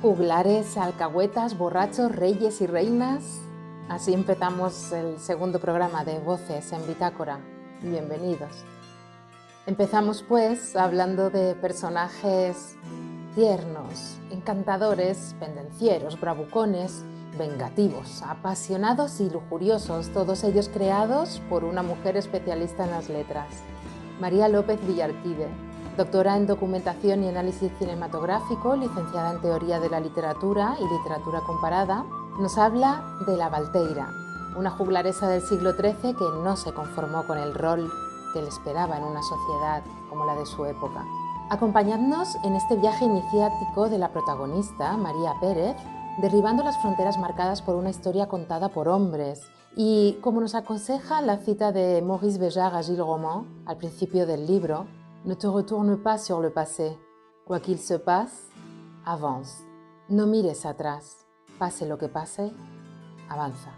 Juglares, alcahuetas, borrachos, reyes y reinas. Así empezamos el segundo programa de Voces en Bitácora. Bienvenidos. Empezamos pues hablando de personajes tiernos, encantadores, pendencieros, bravucones, vengativos, apasionados y lujuriosos, todos ellos creados por una mujer especialista en las letras, María López Villarquide, doctora en Documentación y Análisis Cinematográfico, licenciada en Teoría de la Literatura y Literatura Comparada, nos habla de la Valteira, una juglaresa del siglo XIII que no se conformó con el rol que le esperaba en una sociedad como la de su época. Acompañadnos en este viaje iniciático de la protagonista, María Pérez, derribando las fronteras marcadas por una historia contada por hombres y, como nos aconseja la cita de Maurice Béjart a Gilles Roman al principio del libro, ne te retourne pas sur le passé, quoi qu'il se passe, avance. No mires atrás, pase lo que pase, avanza.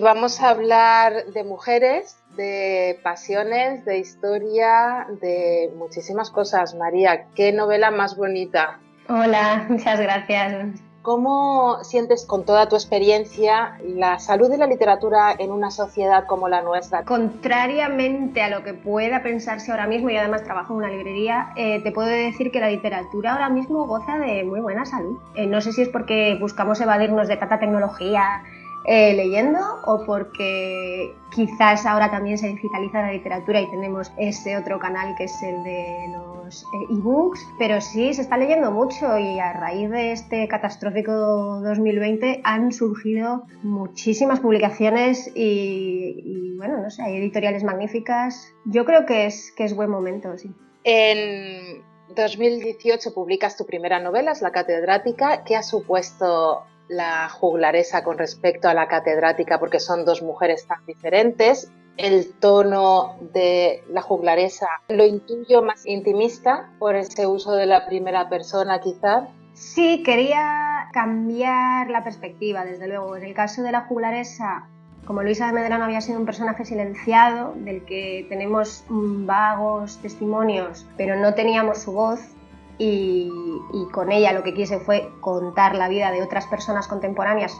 Vamos a hablar de mujeres, de pasiones, de historia, de muchísimas cosas. María, ¿qué novela más bonita? Hola, muchas gracias. ¿Cómo sientes con toda tu experiencia la salud de la literatura en una sociedad como la nuestra? Contrariamente a lo que pueda pensarse ahora mismo, y además trabajo en una librería, te puedo decir que la literatura ahora mismo goza de muy buena salud. No sé si es porque buscamos evadirnos de tanta tecnología leyendo o porque quizás ahora también se digitaliza la literatura y tenemos ese otro canal que es el de los ebooks, pero sí se está leyendo mucho y a raíz de este catastrófico 2020 han surgido muchísimas publicaciones y bueno, no sé, hay editoriales magníficas. Yo creo que es buen momento, sí. En 2018 publicas tu primera novela, es La catedrática. ¿Qué ha supuesto la juglaresa con respecto a la catedrática? Porque son dos mujeres tan diferentes. El tono de la juglaresa lo intuyo más intimista por ese uso de la primera persona, quizás. Sí, quería cambiar la perspectiva, desde luego. En el caso de la juglaresa, como Luisa de Medrano había sido un personaje silenciado, del que tenemos vagos testimonios, pero no teníamos su voz, y con ella lo que quise fue contar la vida de otras personas contemporáneas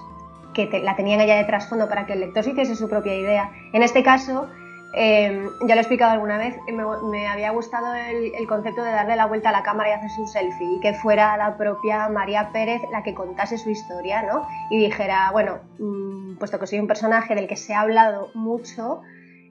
que la tenían ella de trasfondo para que el lector se hiciese su propia idea. En este caso, ya lo he explicado alguna vez, me había gustado el concepto de darle la vuelta a la cámara y hacerse un selfie y que fuera la propia María Pérez la que contase su historia, ¿no? Y dijera, bueno, puesto que soy un personaje del que se ha hablado mucho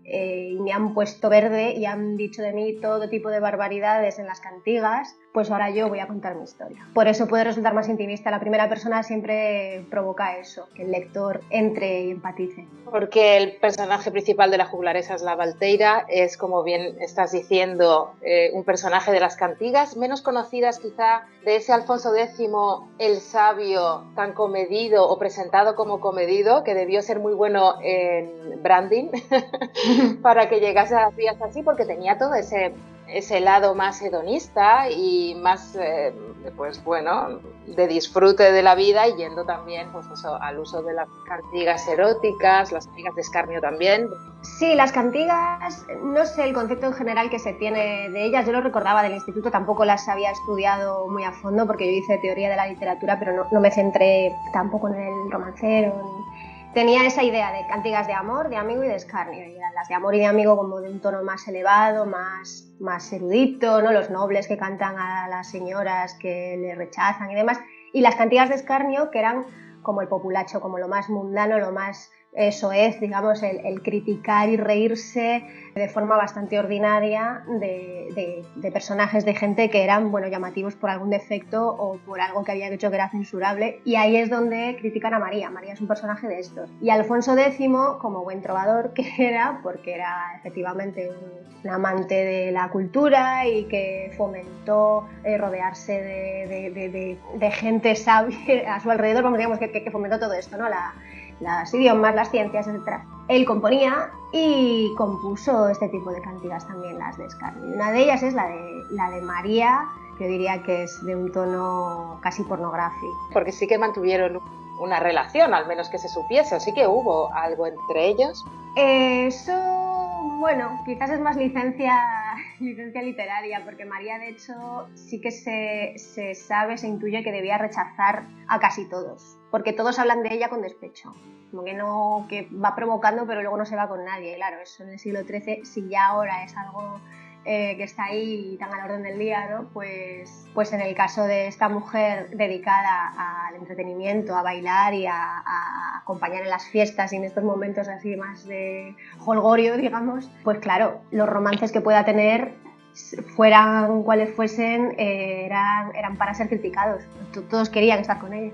y me han puesto verde y han dicho de mí todo tipo de barbaridades en las cantigas, pues ahora yo voy a contar mi historia. Por eso puede resultar más intimista. La primera persona siempre provoca eso, que el lector entre y empatice. Porque el personaje principal de la juglaresa es la Valteira, es, como bien estás diciendo, un personaje de las cantigas, menos conocidas quizá de ese Alfonso X el sabio, tan comedido o presentado como comedido, que debió ser muy bueno en branding para que llegase a las vías así, porque tenía todo ese lado más hedonista y más, pues bueno, de disfrute de la vida, y yendo también pues eso, al uso de las cantigas eróticas, las cantigas de escarnio también. Sí, las cantigas, no sé el concepto en general que se tiene de ellas, yo lo recordaba del instituto, tampoco las había estudiado muy a fondo porque yo hice teoría de la literatura, pero no me centré tampoco en el romancero. Tenía esa idea de cantigas de amor, de amigo y de escarnio, y eran las de amor y de amigo como de un tono más elevado, más erudito, ¿no? Los nobles que cantan a las señoras que le rechazan y demás, y las cantigas de escarnio que eran como el populacho, como lo más mundano, lo más soez, digamos, el criticar y reírse de forma bastante ordinaria de personajes de gente que eran, bueno, llamativos por algún defecto o por algo que habían hecho que era censurable, y ahí es donde critican a María. María es un personaje de estos. Y Alfonso X, como buen trovador que era, porque era efectivamente un amante de la cultura y que fomentó rodearse de gente sabia a su alrededor, vamos, digamos que fomentó todo esto, ¿no? Los idiomas, las ciencias, etc. Él componía y compuso este tipo de cantigas también, las de escarnio. Una de ellas es la de María, que yo diría que es de un tono casi pornográfico. Porque sí que mantuvieron una relación, al menos que se supiese, así que hubo algo entre ellos. Eso, bueno, quizás es más licencia licencia literaria, porque María, de hecho, sí que se sabe, se intuye que debía rechazar a casi todos, porque todos hablan de ella con despecho, como que no, que va provocando pero luego no se va con nadie. Y claro, eso en el siglo XIII, si ya ahora es algo que está ahí tan a la orden del día, ¿no? Pues en el caso de esta mujer dedicada al entretenimiento, a bailar y a acompañar en las fiestas y en estos momentos así más de jolgorio, digamos, pues claro, los romances que pueda tener, fueran cuales fuesen, eran para ser criticados. Todos querían estar con ella.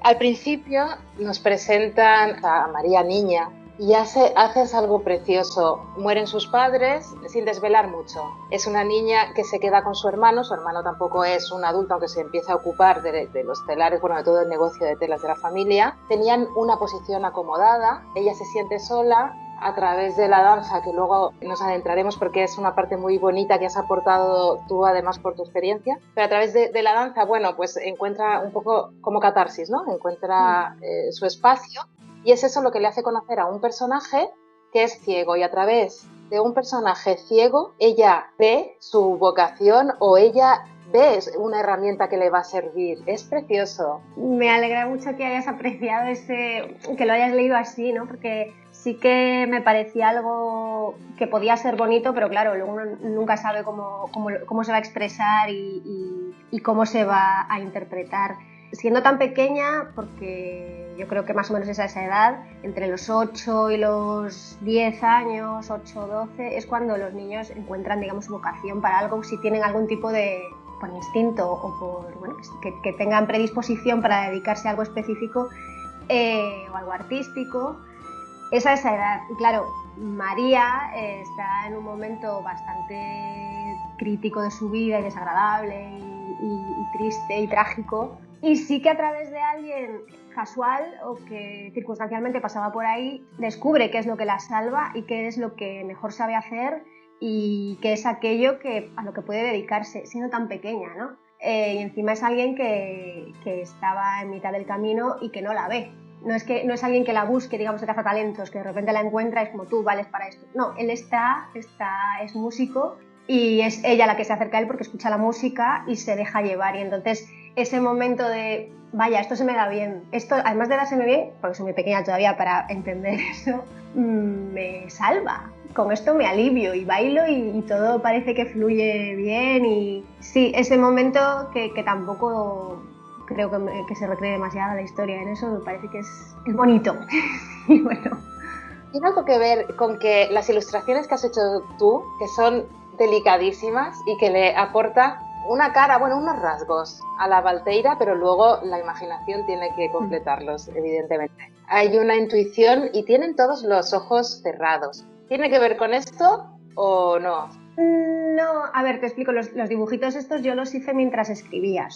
Al principio nos presentan a María niña y haces algo precioso. Mueren sus padres sin desvelar mucho. Es una niña que se queda con su hermano tampoco es un adulto, aunque se empieza a ocupar de los telares, bueno, de todo el negocio de telas de la familia. Tenían una posición acomodada, ella se siente sola. A través de la danza, que luego nos adentraremos porque es una parte muy bonita que has aportado tú además por tu experiencia, pero a través de la danza, bueno, pues encuentra un poco como catarsis, ¿no? Encuentra su espacio, y es eso lo que le hace conocer a un personaje que es ciego, y a través de un personaje ciego ella ve su vocación, o ella ve una herramienta que le va a servir. Es precioso. Me alegra mucho que hayas apreciado que lo hayas leído así, ¿no? Porque sí que me parecía algo que podía ser bonito, pero claro, luego uno nunca sabe cómo se va a expresar y cómo se va a interpretar. Siendo tan pequeña, porque yo creo que más o menos es a esa edad, entre los 8 y los 10 años, 8 o 12, es cuando los niños encuentran, digamos, su vocación para algo, si tienen algún tipo de, por instinto o por, bueno, que tengan predisposición para dedicarse a algo específico o algo artístico. Es a esa edad. Y claro, María está en un momento bastante crítico de su vida y desagradable y triste y trágico. Y sí que a través de alguien casual o que circunstancialmente pasaba por ahí, descubre qué es lo que la salva y qué es lo que mejor sabe hacer y qué es aquello a lo que puede dedicarse, siendo tan pequeña, ¿no? Y encima es alguien que estaba en mitad del camino y que no la ve. No es alguien que la busque, digamos, de cazatalentos, que de repente la encuentra y es como tú vales para esto. No, él es músico y es ella la que se acerca a él porque escucha la música y se deja llevar. Y entonces ese momento de, vaya, esto se me da bien, esto además de dárseme bien, porque soy muy pequeña todavía para entender eso, me salva. Con esto me alivio y bailo y todo parece que fluye bien. Y sí, ese momento que tampoco creo que se recree demasiado la historia en eso, me parece que es bonito. Y bueno. Tiene algo que ver con que las ilustraciones que has hecho tú, que son delicadísimas y que le aporta una cara, bueno, unos rasgos a la Valteira, pero luego la imaginación tiene que completarlos, evidentemente. Hay una intuición y tienen todos los ojos cerrados. ¿Tiene que ver con esto o no? No, a ver, te explico, los dibujitos estos yo los hice mientras escribía,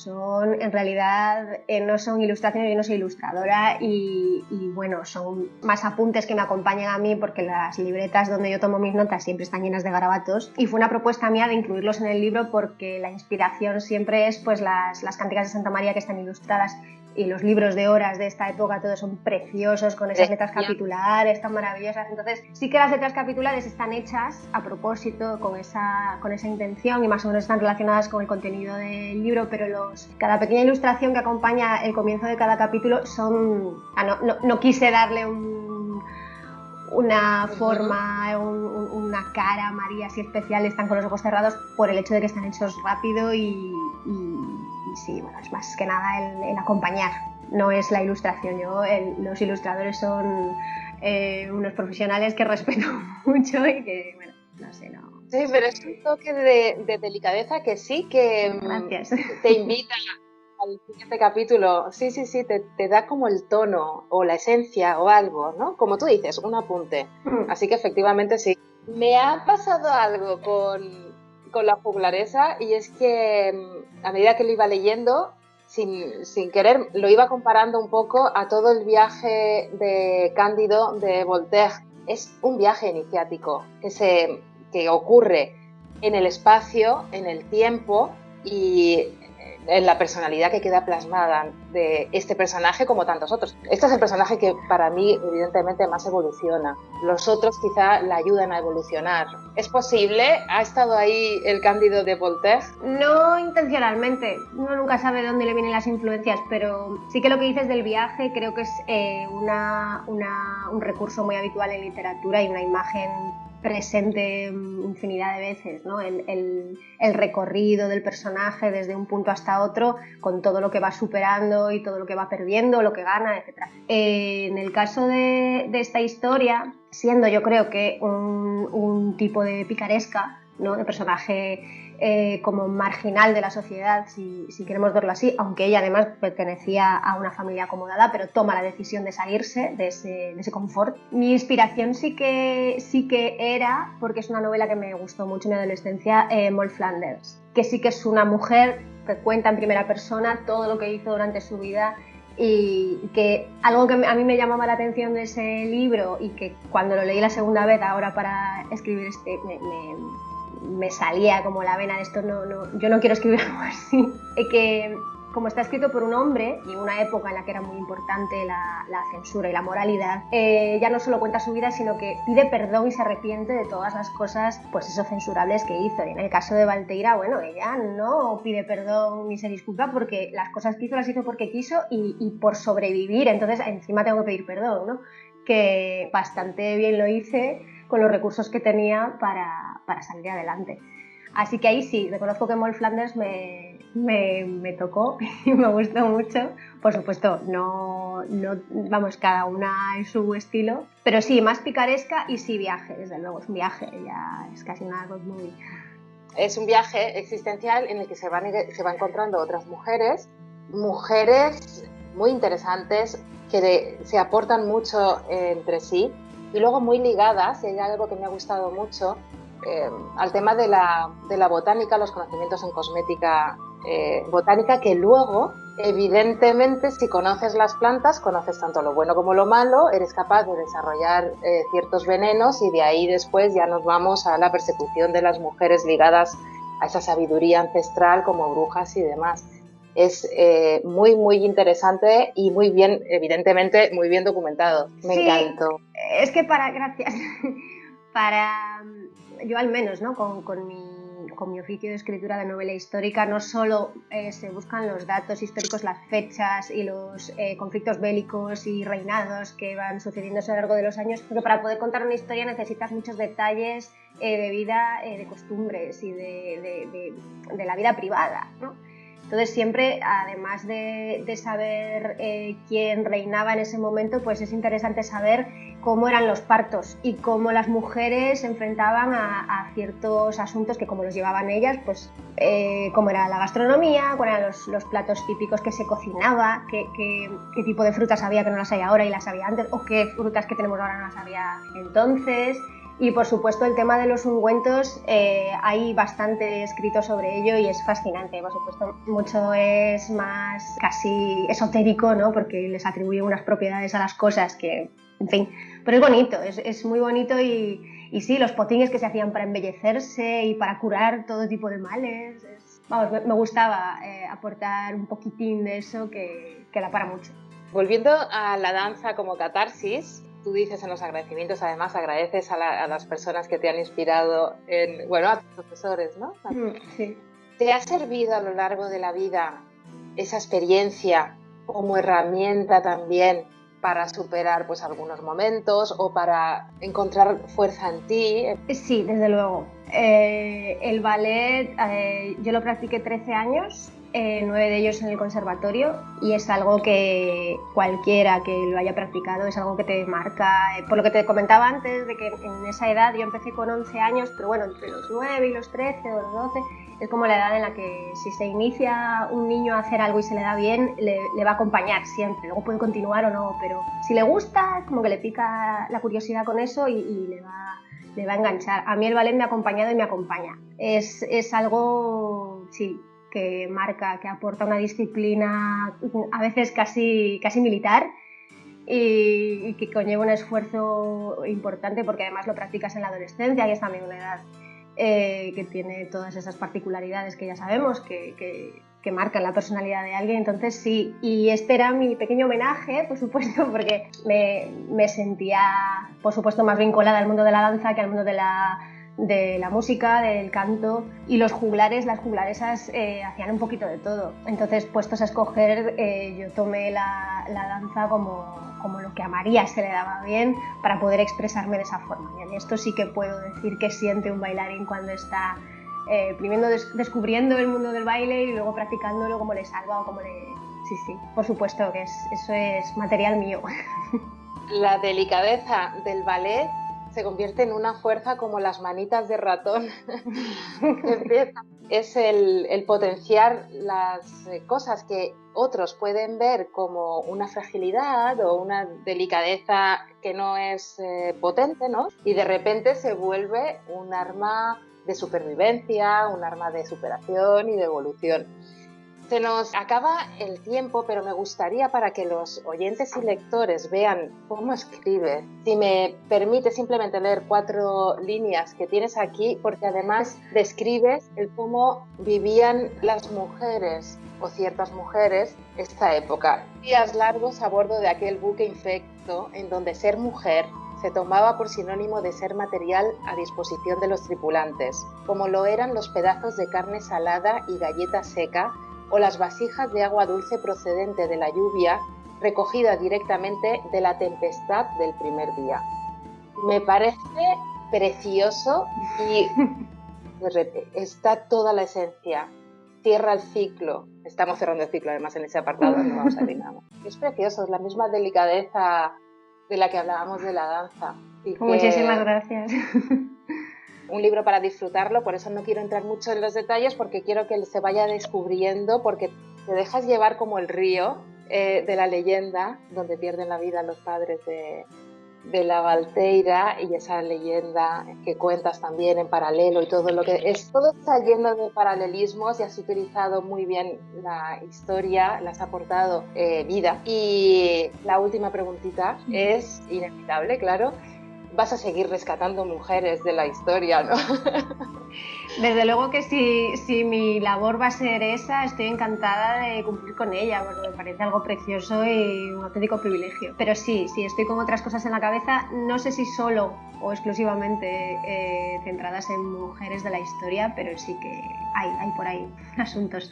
en realidad no son ilustraciones, yo no soy ilustradora y bueno, son más apuntes que me acompañan a mí porque las libretas donde yo tomo mis notas siempre están llenas de garabatos y fue una propuesta mía de incluirlos en el libro porque la inspiración siempre es pues las cánticas de Santa María que están ilustradas. Y los libros de horas de esta época todos son preciosos, con esas letras capitulares tan maravillosas. Entonces sí que las letras capitulares están hechas a propósito con esa intención y más o menos están relacionadas con el contenido del libro, pero cada pequeña ilustración que acompaña el comienzo de cada capítulo son... no quise darle una forma, una cara a María así especial, están con los ojos cerrados por el hecho de que están hechos rápido y sí, bueno, es más que nada el acompañar, no es la ilustración. Los ilustradores son unos profesionales que respeto mucho y que, bueno, no sé, no... Sí, pero es un toque de delicadeza que sí que te invita al siguiente capítulo. Sí, te da como el tono o la esencia o algo, ¿no? Como tú dices, un apunte. Así que efectivamente sí. Me ha pasado algo con la juglaresa y es que a medida que lo iba leyendo, sin querer, lo iba comparando un poco a todo el viaje de Cándido de Voltaire. Es un viaje iniciático que ocurre en el espacio, en el tiempo y en la personalidad que queda plasmada de este personaje como tantos otros. Este es el personaje que para mí evidentemente más evoluciona. Los otros quizá la ayudan a evolucionar. ¿Es posible? ¿Ha estado ahí el Cándido de Voltaire? No intencionalmente, uno nunca sabe de dónde le vienen las influencias, pero sí que lo que dices del viaje creo que es un recurso muy habitual en literatura y una imagen presente infinidad de veces, ¿no? El recorrido del personaje desde un punto hasta otro, con todo lo que va superando y todo lo que va perdiendo, lo que gana, etc. En el caso de esta historia, siendo yo creo que un tipo de picaresca, ¿no? De personaje como marginal de la sociedad, si queremos verlo así, aunque ella además pertenecía a una familia acomodada, pero toma la decisión de salirse de ese confort. Mi inspiración sí que era, porque es una novela que me gustó mucho en mi adolescencia, Moll Flanders, que sí que es una mujer que cuenta en primera persona todo lo que hizo durante su vida, y que algo que a mí me llamaba la atención de ese libro y que cuando lo leí la segunda vez ahora para escribir me salía como la vena de esto, yo no quiero escribir algo así, que como está escrito por un hombre y en una época en la que era muy importante la censura y la moralidad, ya no solo cuenta su vida, sino que pide perdón y se arrepiente de todas las cosas, pues eso, censurables que hizo. Y en el caso de Valteira, bueno, ella no pide perdón ni se disculpa porque las cosas que hizo las hizo porque quiso y por sobrevivir, entonces encima tengo que pedir perdón, ¿no? Que bastante bien lo hice con los recursos que tenía para salir adelante. Así que ahí sí, reconozco que Moll Flanders me tocó y me gustó mucho. Por supuesto, no, vamos, cada una en su estilo, pero sí, más picaresca y sí viaje, desde luego, es un viaje, ya es casi una road movie. Es un viaje existencial en el que se va encontrando otras mujeres muy interesantes que se aportan mucho entre sí y luego muy ligadas, y hay algo que me ha gustado mucho, al tema de la botánica, los conocimientos en cosmética botánica, que luego, evidentemente, si conoces las plantas, conoces tanto lo bueno como lo malo, eres capaz de desarrollar ciertos venenos y de ahí después ya nos vamos a la persecución de las mujeres ligadas a esa sabiduría ancestral como brujas y demás. Es muy, muy interesante y muy bien, evidentemente, muy bien documentado. Me encantó. Es que gracias, yo al menos, ¿no? Con mi oficio de escritura de novela histórica, no solo se buscan los datos históricos, las fechas y los conflictos bélicos y reinados que van sucediéndose a lo largo de los años, porque para poder contar una historia necesitas muchos detalles de vida, de costumbres y de la vida privada, ¿no? Entonces siempre, además de saber quién reinaba en ese momento, pues es interesante saber cómo eran los partos y cómo las mujeres se enfrentaban a ciertos asuntos que como los llevaban ellas, pues cómo era la gastronomía, cuáles eran los platos típicos que se cocinaba, qué tipo de frutas había que no las hay ahora y las había antes, o qué frutas que tenemos ahora no las había entonces. Y por supuesto el tema de los ungüentos, hay bastante escrito sobre ello y es fascinante. Por supuesto mucho es más casi esotérico, ¿no? Porque les atribuye unas propiedades a las cosas que, en fin, pero es bonito, es muy bonito y sí, los potines que se hacían para embellecerse y para curar todo tipo de males. Vamos, me gustaba aportar un poquitín de eso que da para mucho. Volviendo a la danza como catarsis, tú dices en los agradecimientos, además agradeces a las personas que te han inspirado, a tus profesores, ¿no? Sí. ¿Te ha servido a lo largo de la vida esa experiencia como herramienta también para superar pues algunos momentos o para encontrar fuerza en ti? Sí, desde luego. El ballet, yo lo practiqué 13 años. 9 de ellos en el conservatorio, y es algo que cualquiera que lo haya practicado es algo que te marca, por lo que te comentaba antes de que en esa edad yo empecé con 11 años, pero bueno, entre los 9 y los 13 o los 12 es como la edad en la que si se inicia un niño a hacer algo y se le da bien, le va a acompañar siempre, luego puede continuar o no, pero si le gusta, como que le pica la curiosidad con eso y le va a enganchar. A mí el ballet me ha acompañado y me acompaña, es algo, sí, que marca, que aporta una disciplina a veces casi militar y que conlleva un esfuerzo importante porque además lo practicas en la adolescencia y es también una edad que tiene todas esas particularidades que ya sabemos, que que marcan la personalidad de alguien. Entonces sí, y este era mi pequeño homenaje, por supuesto, porque me sentía, por supuesto, más vinculada al mundo de la danza que al mundo de la música, del canto, y los juglares, las juglaresas hacían un poquito de todo. Entonces, puestos a escoger, yo tomé la danza como lo que a María se le daba bien para poder expresarme de esa forma. Y en esto sí que puedo decir que siente un bailarín cuando está primero descubriendo el mundo del baile y luego practicándolo, como le salva o como le... Sí, por supuesto que eso es material mío. La delicadeza del ballet se convierte en una fuerza como las manitas de ratón. Es el potenciar las cosas que otros pueden ver como una fragilidad o una delicadeza que no es potente, ¿no? Y de repente se vuelve un arma de supervivencia, un arma de superación y de evolución. Se nos acaba el tiempo, pero me gustaría, para que los oyentes y lectores vean cómo escribes, si me permite simplemente leer 4 líneas que tienes aquí, porque además describes el cómo vivían las mujeres o ciertas mujeres esta época. Días largos a bordo de aquel buque infecto en donde ser mujer se tomaba por sinónimo de ser material a disposición de los tripulantes, como lo eran los pedazos de carne salada y galleta seca o las vasijas de agua dulce procedente de la lluvia, recogida directamente de la tempestad del primer día. Me parece precioso y está toda la esencia. Cierra el ciclo. Estamos cerrando el ciclo, además, en ese apartado, no vamos a decir nada más. Es precioso, es la misma delicadeza de la que hablábamos de la danza. Y muchísimas gracias. Un libro para disfrutarlo, por eso no quiero entrar mucho en los detalles, porque quiero que se vaya descubriendo, porque te dejas llevar como el río de la leyenda, donde pierden la vida los padres de la Valteira, y esa leyenda que cuentas también en paralelo y todo lo que es, todo está lleno de paralelismos y has utilizado muy bien la historia, le has aportado vida. Y la última preguntita es inevitable, claro. Vas a seguir rescatando mujeres de la historia, ¿no? Desde luego que si mi labor va a ser esa, estoy encantada de cumplir con ella, porque me parece algo precioso y un auténtico privilegio. Pero sí, estoy con otras cosas en la cabeza, no sé si solo o exclusivamente centradas en mujeres de la historia, pero sí que hay por ahí asuntos.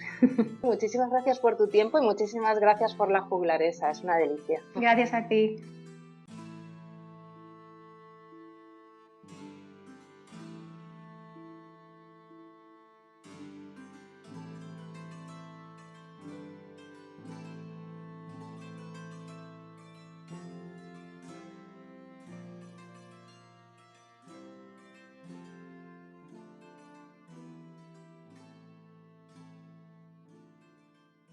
Muchísimas gracias por tu tiempo y muchísimas gracias por la juglaresa, es una delicia. Gracias a ti.